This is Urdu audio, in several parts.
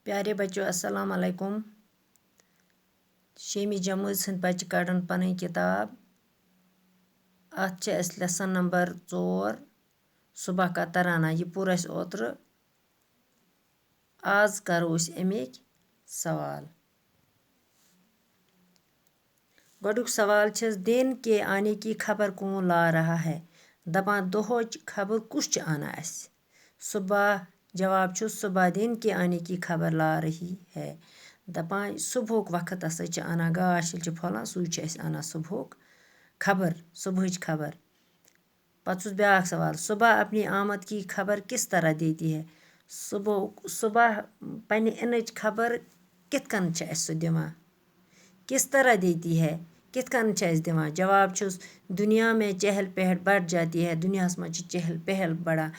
پیارے بچوں السلام علیکم. شیمی جمٲژ ہٕنٛدۍ بچہِ کڑن پنٕنۍ کِتاب. اَتھ چھِ اَسہِ لیسن نمبر 4 صبح کا ترانہ. یہِ پوٚر اَسہِ اوترٕ. آز کرو أسۍ اَمِکۍ سوال. گۄڈٕنیُک سوال چھس دن کے آنے کی خبر کون لا رہا ہے. دپان دۄہٕچ خبر کُس چھُ اَنان اَسہِ. صبح جواب چھُ صبح دن کے آنے کی خبر لا رہی ہے. دپان صبحُک وقت ہسا چھِ اَنان گاش ییٚلہِ چھِ پھۄلان سُے چھُ اَسہِ اَنان صبحُک خبر صبحٕچ خبر. پتہٕ چھُس بیٛاکھ سوال صبح اپنی آمد کی خبر کس طرح دیتی ہے. صبح پنٛنہِ اِنٕچ خبر کِتھ کٔنۍ چھِ اَسہِ سُہ دِوان. کس طرح دیتی ہے کِتھ کٔنۍ چھِ اَسہِ دِوان. جواب چھُس دُنیا میں چہل پہل بڑھ جاتی ہے. دُنیاہَس منٛز چھِ چہل پہل بڑان.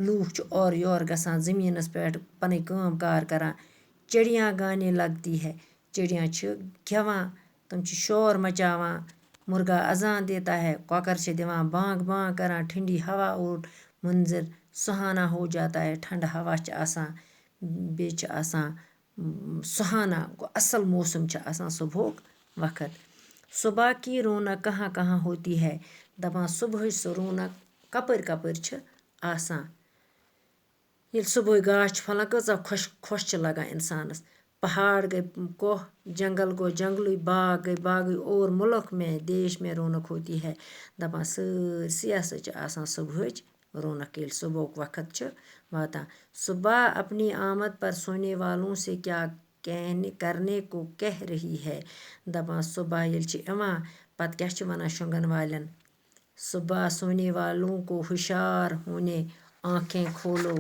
لوٗکھ چھِ اورٕ یورٕ گژھان زٔمیٖنَس پٮ۪ٹھ پَنٕنۍ کٲم کار کَران. چڑیاں گانے لگتی ہے. چڑیاں چھِ گٮ۪وان تِم چھِ شور مچاوان. مرغا اذان دیتا ہے. کۄکَر چھِ دِوان بانٛگ بانٛگ کَران. ٹھنڈی ہوا اور منظر سُہانا ہو جاتا ہے. ٹھنڈٕ ہوا چھِ آسان بیٚیہِ چھِ آسان سُہانا گوٚو اَصٕل موسم چھِ آسان صُبحُک وقت. صبح کی رونق کہاں کہاں ہوتی ہے. دپان صُبحٕچ سُہ رونق کَپٲرۍ کَپٲرۍ چھِ آسان. ییٚلہِ صُبحٲے گاش چھِ پھۄلان کۭژاہ خۄش چھِ لگان اِنسانَس. پہاڑ گٔے کوہ جنگل گوٚو جنگلٕے باغ گٔے باغٕے اور مُلک میں دیش میں رونق ہوتی ہے. دپان سٲرسٕے ہسا چھِ آسان صُبحٕچ رونق ییٚلہِ صُبحُک وقت چھُ واتان. صبح اپنی آمد پر سونے والوں سے کیا کرنے کو کہہ رہی ہے. دپان صبح ییٚلہِ چھِ یِوان پتہٕ کیٛاہ چھِ وَنان شۄنٛگن والٮ۪ن. صبح سونے والوں کو ہوشیار ہونے آنکھیں کھولو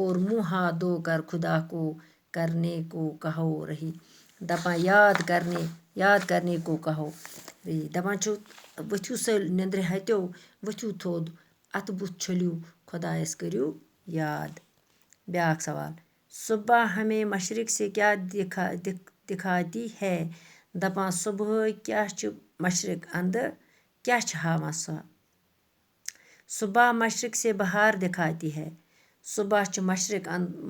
اور منہ ہاتھ دھو کر خدا کو کرنے کو کہو رہی. دپان یاد کرنے کو کہو رہی. دپان چھُ ؤتھِو سا نیٚنٛدرِ ہَتیو ؤتھِو تھوٚد اَتھٕ بُتھ چھٔلِو خۄدایَس کٔرِو یاد. بیٛاکھ سوال صبح ہمیں مشرق سے کیا دکھاتی ہے. دپان صُبحٲے کیٛاہ چھِ مشرق اندٕ کیٛاہ چھِ ہاوان سۄ. صبح مشرق سے بہار دکھاتی ہے. صبح چھِ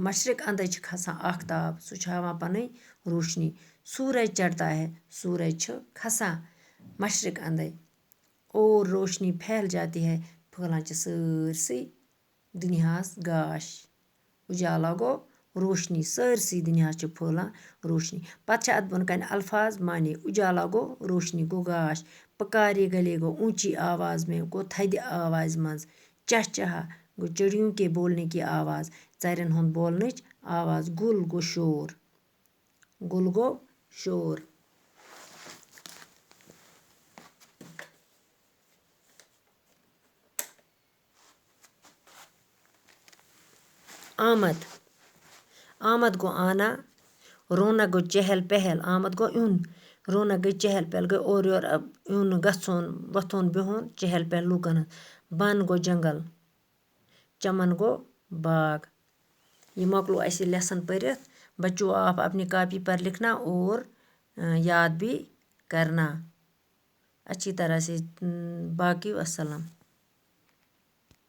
مشرق اندَے چھِ کھسان آختاب سُہ چھُ ہاوان پَنٕنۍ روشنی. سورج چڑھتا ہے سورج چھُ کھسان مشرق اندَے اور روشنی پھیل جاتی ہے پھٲلان چھِ سٲرسٕے دُنیاہَس گاش. اُجالا گوٚو روشنی سٲرسٕے دُنیاہَس چھِ پھٲلان روشنی. پتہٕ چھِ اَتھ بۄنہٕ کَنہِ الفاظ معنی. اُجالا گوٚو روشنی گوٚو گاش. پکارے گلے گوٚو اونچی آواز میں گوٚو تھدِ آوازِ منٛز. چہچہا گوٚو چڑیوں کے بولنے کی آواز ژرٮ۪ن ہُنٛد بولنٕچ آواز. گُل گوٚو شور گُل گوٚو شور. آمد گوٚو آنا. رونق گوٚو چہل پہل. آمد گوٚو یُن. رونق گٔے چہل پہل گٔے اورٕ یورٕ یُن گژھُن وۄتھُن بِہُن چہل پہل لوٗکَن ہٕنٛز. بن گوٚو جنگل. چمن گوٚو باغ. یہ مۄکلو اَسہِ یہِ لیسن پٔرِتھ. بچو آپ اپنی کاپی پر لکھنا اور یاد بھی کرنا. اچھی طرح سے باقی السلام.